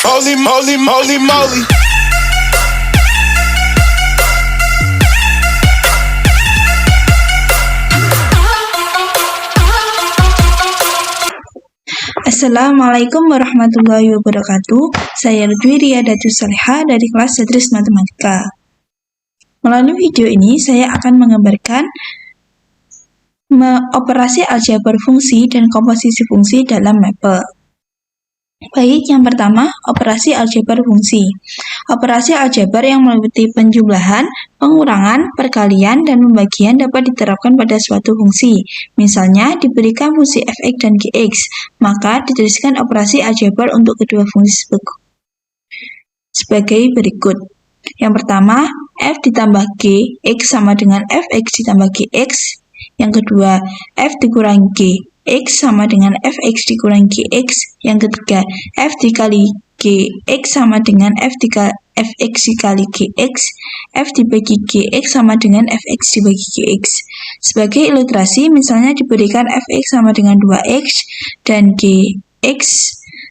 Holy moly, moly, moly. Assalamualaikum warahmatullahi wabarakatuh. Saya Lutfi Riyadatus Salihah dari kelas Tadris Matematika. Melalui video ini saya akan menggambarkan operasi aljabar fungsi dan komposisi fungsi dalam mapel. Baik, yang pertama, operasi aljabar fungsi. Operasi aljabar yang meliputi penjumlahan, pengurangan, perkalian, dan pembagian dapat diterapkan pada suatu fungsi. Misalnya, diberikan fungsi f(x) dan gx, maka dituliskan operasi aljabar untuk kedua fungsi sebagai berikut. Yang pertama, f ditambah g, x sama dengan fx ditambah gx. Yang kedua, f dikurangi g, x sama dengan fx dikurangi gx. Yang ketiga, f dikali gx sama dengan fx dikali gx. F dibagi gx sama dengan fx dibagi gx. Sebagai ilustrasi, misalnya diberikan fx sama dengan 2x dan gx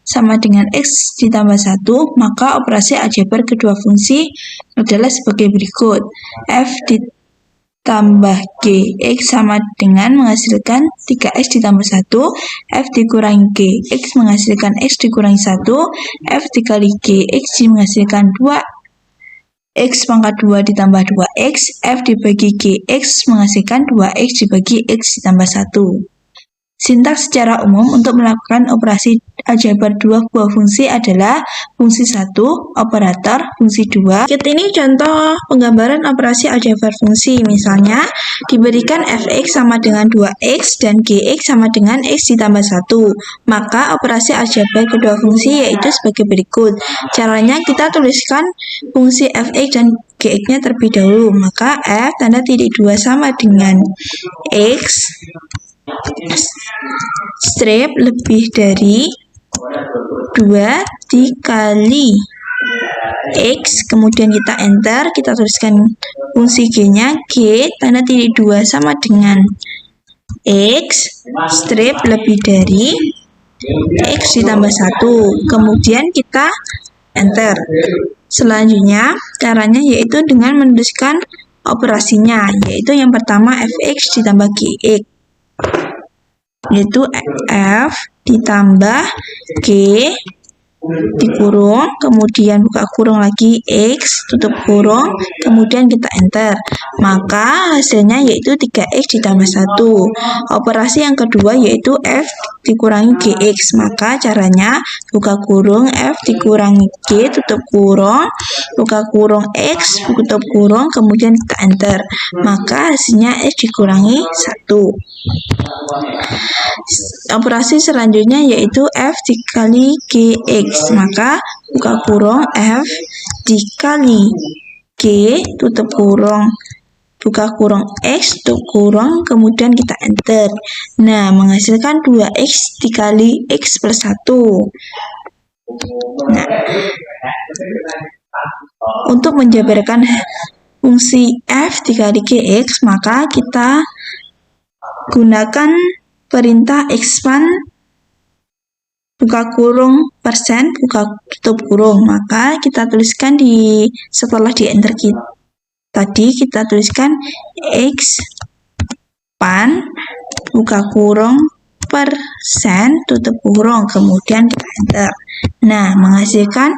sama dengan x ditambah 1, maka operasi aljabar kedua fungsi adalah sebagai berikut. F ditambah gx sama dengan menghasilkan 3x ditambah 1, f dikurangi gx menghasilkan x dikurangi 1, f dikali gx menghasilkan 2x pangkat 2 ditambah 2x, f dibagi gx menghasilkan 2x dibagi x ditambah 1. Sintaks secara umum untuk melakukan operasi aljabar dua buah fungsi adalah fungsi 1, operator, fungsi 2. Ini contoh penggambaran operasi aljabar fungsi. Misalnya, diberikan fx sama dengan 2x dan gx sama dengan x ditambah 1. Maka operasi aljabar kedua fungsi yaitu sebagai berikut. Caranya kita tuliskan fungsi fx dan gx-nya terlebih dahulu. Maka f tanda titik 2 sama dengan x strip lebih dari 2 dikali x, kemudian kita enter, kita tuliskan fungsi g-nya, g tanda titik 2 sama dengan x strip lebih dari x ditambah 1, kemudian kita enter. Selanjutnya caranya yaitu dengan menuliskan operasinya, yaitu yang pertama fx ditambah gx, yaitu f ditambah g dikurung, kemudian buka kurung lagi x, tutup kurung, kemudian kita enter. Maka hasilnya yaitu 3x ditambah 1. Operasi yang kedua yaitu f dikurangi gx. Maka caranya buka kurung, f dikurangi g, tutup kurung, buka kurung x, tutup kurung, kemudian kita enter. Maka hasilnya x dikurangi 1. Operasi selanjutnya yaitu f dikali gx. Maka buka kurung f dikali g, tutup kurung, buka kurung x, tutup kurung, kemudian kita enter. Nah, menghasilkan 2x dikali x plus 1. Nah, untuk menjabarkan fungsi f dikali gx, maka kita gunakan perintah expand buka kurung persen, buka tutup kurung. Maka kita tuliskan setelah di enter tadi kita tuliskan expand buka kurung persen, tutup kurung, kemudian kita enter. Nah, menghasilkan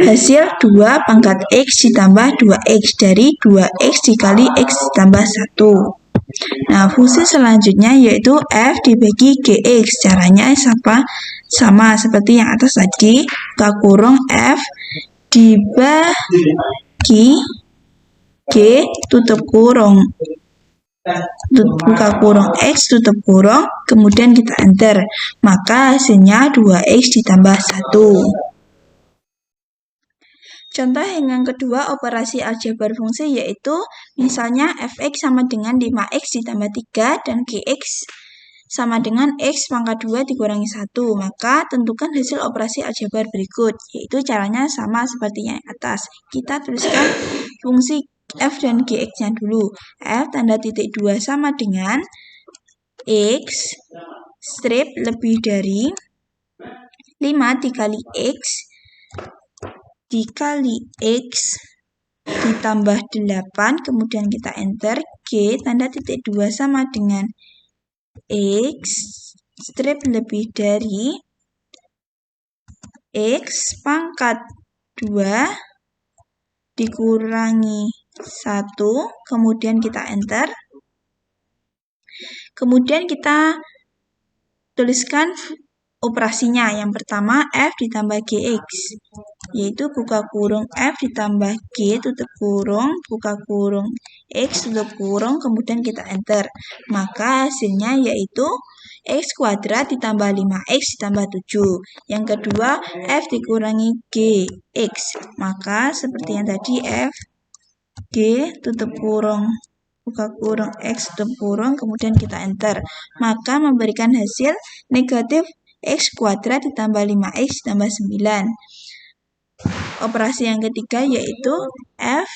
hasil 2 pangkat x ditambah 2x dari 2x dikali x ditambah 1. Nah, fungsi selanjutnya yaitu f dibagi gx. Caranya sama seperti yang atas tadi. Buka kurung f dibagi g, tutup kurung, buka kurung x, tutup kurung, kemudian kita enter. Maka hasilnya 2x ditambah 1. Contoh yang kedua operasi aljabar fungsi yaitu misalnya fx sama dengan 5x ditambah 3 dan gx sama dengan x pangkat 2 dikurangi 1. Maka tentukan hasil operasi aljabar berikut, yaitu caranya sama seperti yang atas. Kita tuliskan fungsi f dan gx-nya dulu. F tanda titik 2 sama dengan x strip lebih dari 5 dikali X ditambah 8, kemudian kita enter, G tanda titik 2 sama dengan X, strip lebih dari X pangkat 2 dikurangi 1, kemudian kita enter. Kemudian kita tuliskan operasinya. Yang pertama, F ditambah GX, yaitu buka kurung F ditambah G tutup kurung, buka kurung X tutup kurung, kemudian kita enter. Maka hasilnya yaitu X kuadrat ditambah 5X ditambah 7. Yang kedua, F dikurangi GX. Maka seperti yang tadi, F G tutup kurung, buka kurung X tutup kurung, kemudian kita enter. Maka memberikan hasil negatif X kuadrat ditambah 5X ditambah 9. Operasi yang ketiga yaitu F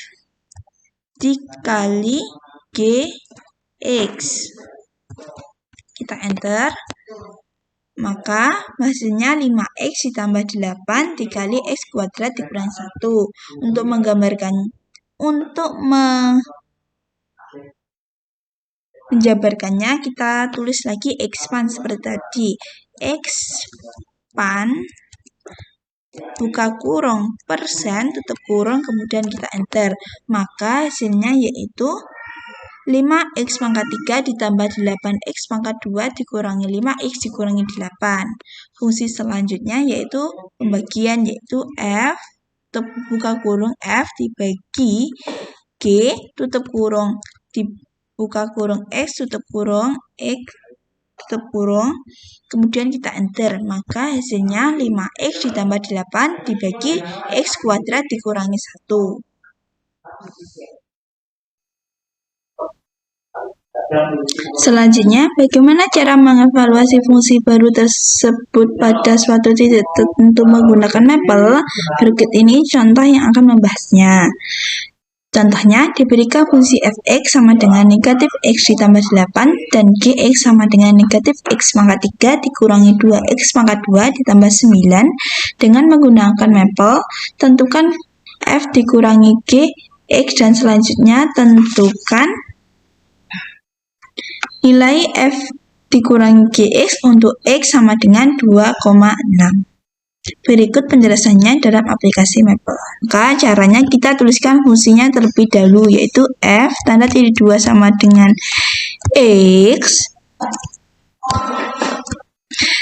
dikali GX. Kita enter. Maka hasilnya 5X ditambah 8 dikali X kuadrat dikurangi 1. Untuk menjabarkannya, kita tulis lagi expand seperti tadi. Expand, buka kurung persen, tutup kurung, kemudian kita enter. Maka hasilnya yaitu 5X pangkat 3 ditambah 8X pangkat 2 dikurangi 5X dikurangi 8. Fungsi selanjutnya yaitu pembagian, yaitu F buka kurung F dibagi G tutup kurung buka kurung X tutup kurung X tutup kurung, kemudian kita enter. Maka hasilnya 5X ditambah 8 dibagi X kuadrat dikurangi 1. Selanjutnya, bagaimana cara mengevaluasi fungsi baru tersebut pada suatu titik tertentu menggunakan mapel? Berikut ini contoh yang akan membahasnya. Contohnya, diberikan fungsi fx sama dengan negatif x ditambah 8 dan gx sama dengan negatif x pangkat 3 dikurangi 2x pangkat 2 ditambah 9. Dengan menggunakan mapel, tentukan f dikurangi gx dan selanjutnya tentukan nilai f dikurangi gx untuk x sama dengan 2,6. Berikut penjelasannya dalam aplikasi Maple. Maka caranya kita tuliskan fungsinya terlebih dahulu, yaitu f tanda titik 2 sama dengan x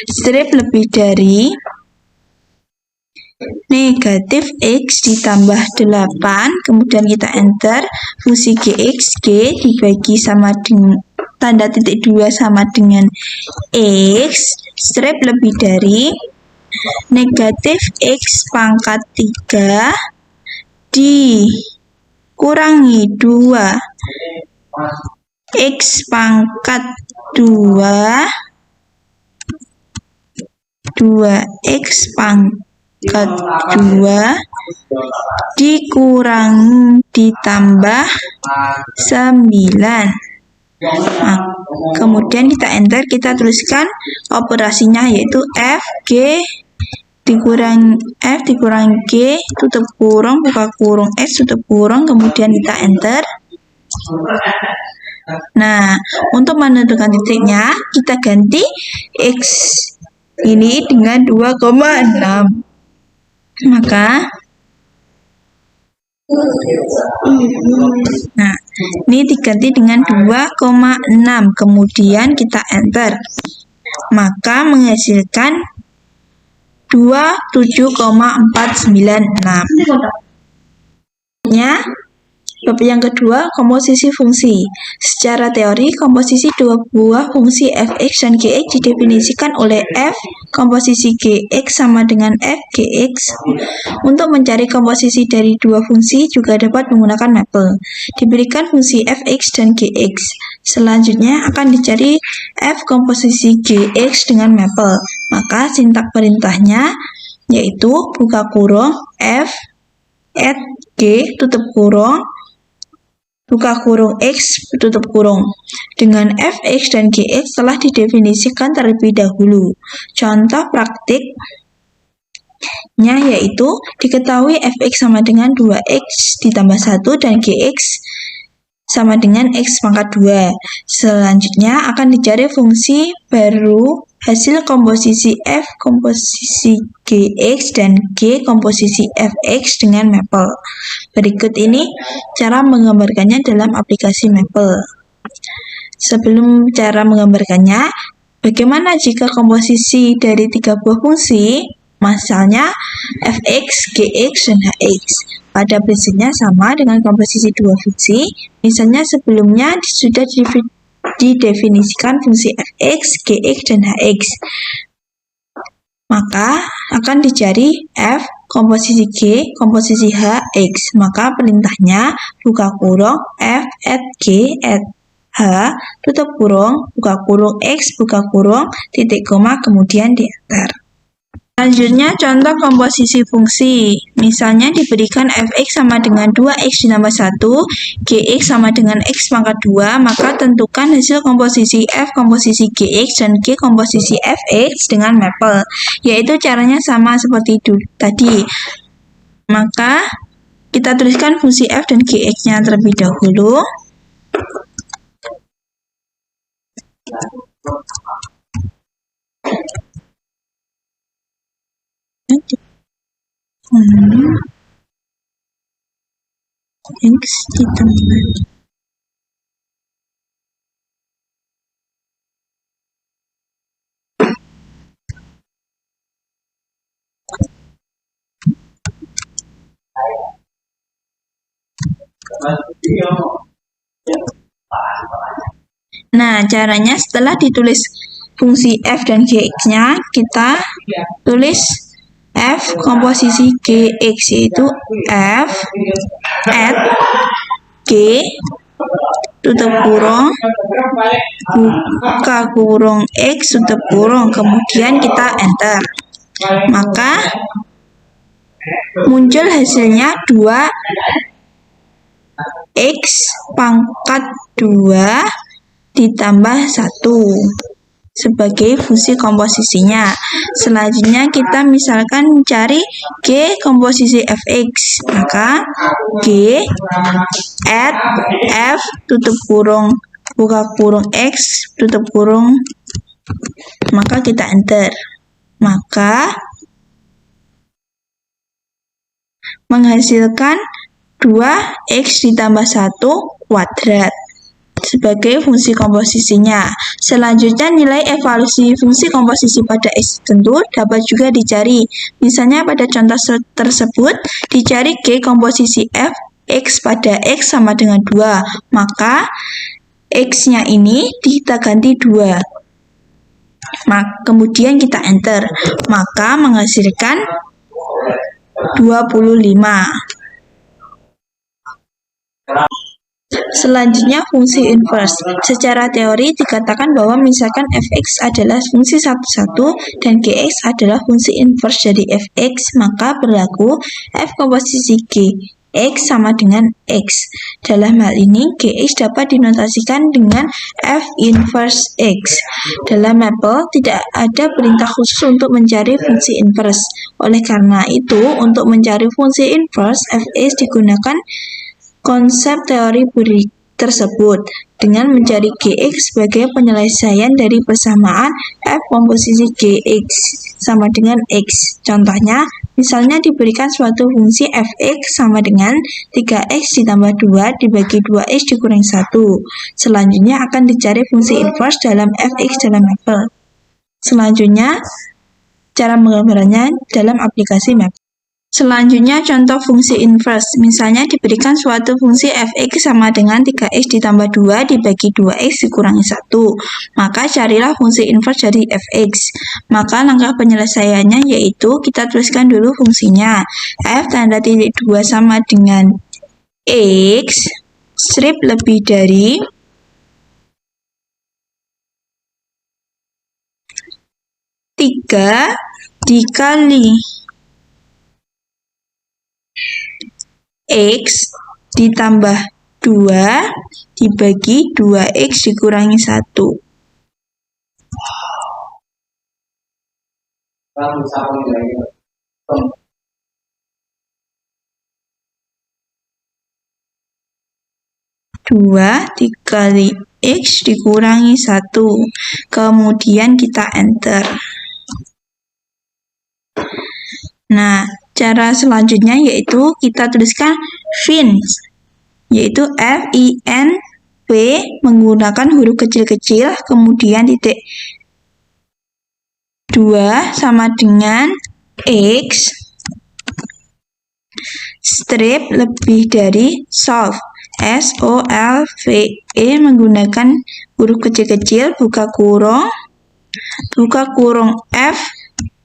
strip lebih dari negatif x ditambah 8, kemudian kita enter. Fungsi gx, g dibagi sama dengan tanda titik 2 sama dengan x strip lebih dari negatif x pangkat 3 dikurangi 2 x pangkat 2 2x pangkat 2 dikurangi ditambah 9. Nah, kemudian kita enter, kita tuliskan operasinya yaitu f dikurangi g tutup kurung buka kurung x tutup kurung, kemudian kita enter. Nah, untuk menentukan titiknya kita ganti x ini dengan 2,6. Maka ini diganti dengan 2,6, kemudian kita enter. Maka menghasilkan 27,496. Bab yang kedua, komposisi fungsi. Secara teori, komposisi dua buah fungsi fx dan gx didefinisikan oleh f komposisi gx sama dengan f gx. Untuk mencari komposisi dari dua fungsi juga dapat menggunakan mapel. Diberikan fungsi fx dan gx. Selanjutnya akan dicari f komposisi gx dengan mapel. Maka sintak perintahnya yaitu buka kurung f add g tutup kurung buka kurung X tutup kurung. Dengan fx dan gx telah didefinisikan terlebih dahulu. Contoh praktiknya yaitu diketahui fx sama dengan 2x ditambah 1 dan gx sama dengan x pangkat 2. Selanjutnya akan dicari fungsi baru hasil komposisi f komposisi gx dan g komposisi fx dengan Maple. Berikut ini cara menggambarkannya dalam aplikasi Maple. Sebelum cara menggambarkannya, bagaimana jika komposisi dari 3 buah fungsi, misalnya fx, gx, dan hx, pada prinsipnya sama dengan komposisi 2 fungsi, misalnya sebelumnya sudah didefinisikan fungsi fx, gx, dan hx. Maka akan dicari f komposisi g, komposisi h, x. Maka perintahnya buka kurung f at g at h, tutup kurung, buka kurung x, buka kurung, titik koma, kemudian di enter. Selanjutnya contoh komposisi fungsi. Misalnya diberikan fx sama dengan 2x ditambah 1, gx sama dengan x pangkat 2, maka tentukan hasil komposisi f komposisi gx dan g komposisi fx dengan Maple. Yaitu caranya sama seperti itu tadi. Maka kita tuliskan fungsi f dan gx-nya terlebih dahulu. X ditambah Nah, caranya setelah ditulis fungsi f dan gx-nya, kita tulis f komposisi gx, yaitu f at g tutup kurung buka kurung x tutup kurung, kemudian kita enter. Maka muncul hasilnya 2x pangkat 2 ditambah 1 sebagai fungsi komposisinya. Selanjutnya kita misalkan mencari g komposisi fx, maka g at f tutup kurung buka kurung x tutup kurung, maka kita enter. Maka menghasilkan 2x ditambah 1 kuadrat sebagai fungsi komposisinya. Selanjutnya nilai evaluasi fungsi komposisi pada x tertentu dapat juga dicari. Misalnya pada contoh tersebut dicari g komposisi f x pada x sama dengan 2, maka x-nya ini kita ganti 2. Kemudian kita enter, maka menghasilkan 25. Selanjutnya fungsi inverse. Secara teori dikatakan bahwa misalkan fx adalah fungsi 1 dan gx adalah fungsi inverse dari fx, maka berlaku f komposisi g x sama dengan x. Dalam hal ini gx dapat dinotasikan dengan f inverse x. Dalam Maple tidak ada perintah khusus untuk mencari fungsi inverse. Oleh karena itu, untuk mencari fungsi inverse fx digunakan konsep teori tersebut dengan mencari gx sebagai penyelesaian dari persamaan f komposisi gx sama dengan x. Contohnya, misalnya diberikan suatu fungsi fx sama dengan 3x ditambah 2 dibagi 2x dikurangi 1. Selanjutnya akan dicari fungsi inverse dalam fx dalam Maple. Selanjutnya, cara menggambarkannya dalam aplikasi Maple. Selanjutnya contoh fungsi inverse. Misalnya diberikan suatu fungsi fx sama dengan 3x ditambah 2 dibagi 2x dikurangi 1. Maka carilah fungsi inverse dari fx. Maka langkah penyelesaiannya yaitu kita tuliskan dulu fungsinya. F tanda titik 2 sama dengan x strip lebih dari tiga dikali x ditambah 2 dibagi 2x dikurangi 1. Dua dikali X dikurangi 1. Kemudian kita enter. Nah, cara selanjutnya yaitu kita tuliskan fin, yaitu F-I-N-V menggunakan huruf kecil-kecil, kemudian titik 2 sama dengan X, strip lebih dari solve, S-O-L-V-E menggunakan huruf kecil-kecil, buka kurung F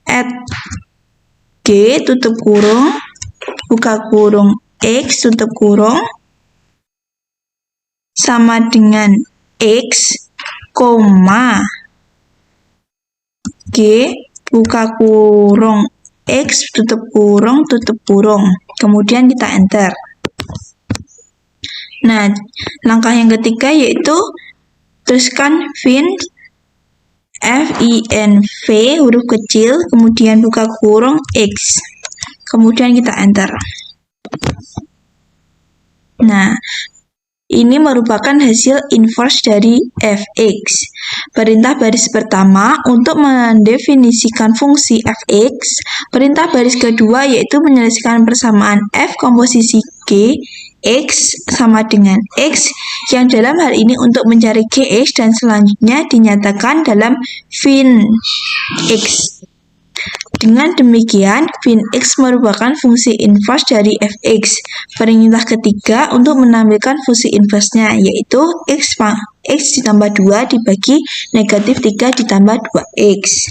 at G, tutup kurung, buka kurung X, tutup kurung, sama dengan X, koma, G, buka kurung X, tutup kurung, kemudian kita enter. Nah, langkah yang ketiga yaitu tuliskan fin F-I-N-V huruf kecil, kemudian buka kurung X, kemudian kita enter. Nah, ini merupakan hasil inverse dari f(x). Perintah baris pertama untuk mendefinisikan fungsi f(x). Perintah baris kedua yaitu menyelesaikan persamaan f komposisi G, X sama dengan X, yang dalam hal ini untuk mencari Gx dan selanjutnya dinyatakan dalam fin X. Dengan demikian, fin X merupakan fungsi inverse dari f(x). Perintah ketiga untuk menampilkan fungsi inverse-nya, yaitu X ditambah 2 dibagi negatif 3 ditambah 2X.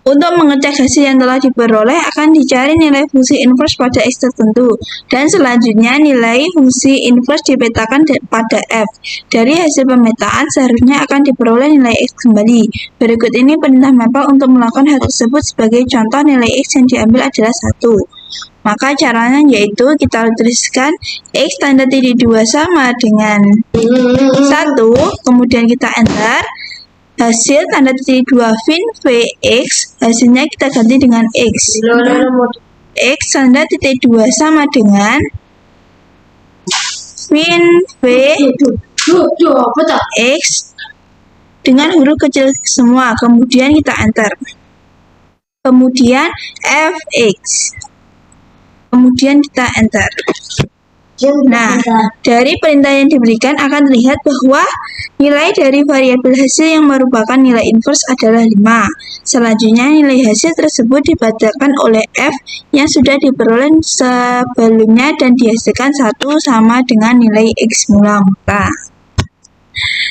Untuk mengecek hasil yang telah diperoleh, akan dicari nilai fungsi inverse pada X tertentu, dan selanjutnya nilai fungsi inverse dipetakan pada F. Dari hasil pemetaan, seharusnya akan diperoleh nilai X kembali. Berikut ini perintah mapel untuk melakukan hal tersebut. Sebagai contoh, nilai X yang diambil adalah 1. Maka caranya yaitu kita tuliskan X tanda titik 2 sama dengan 1, kemudian kita enter. Hasil tanda titik 2 fin Vx, hasilnya kita ganti dengan X. X tanda titik 2 sama dengan fin Vx dengan huruf kecil semua, kemudian kita enter. Kemudian Fx, kemudian kita enter. Nah, dari perintah yang diberikan akan terlihat bahwa nilai dari variabel hasil yang merupakan nilai inverse adalah 5. Selanjutnya, nilai hasil tersebut dibatalkan oleh F yang sudah diperoleh sebelumnya dan dihasilkan 1 sama dengan nilai X mula-mula.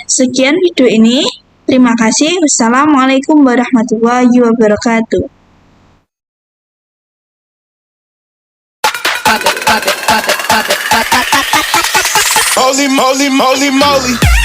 Sekian video ini. Terima kasih. Wassalamualaikum warahmatullahi wabarakatuh. Holy moly, moly, moly.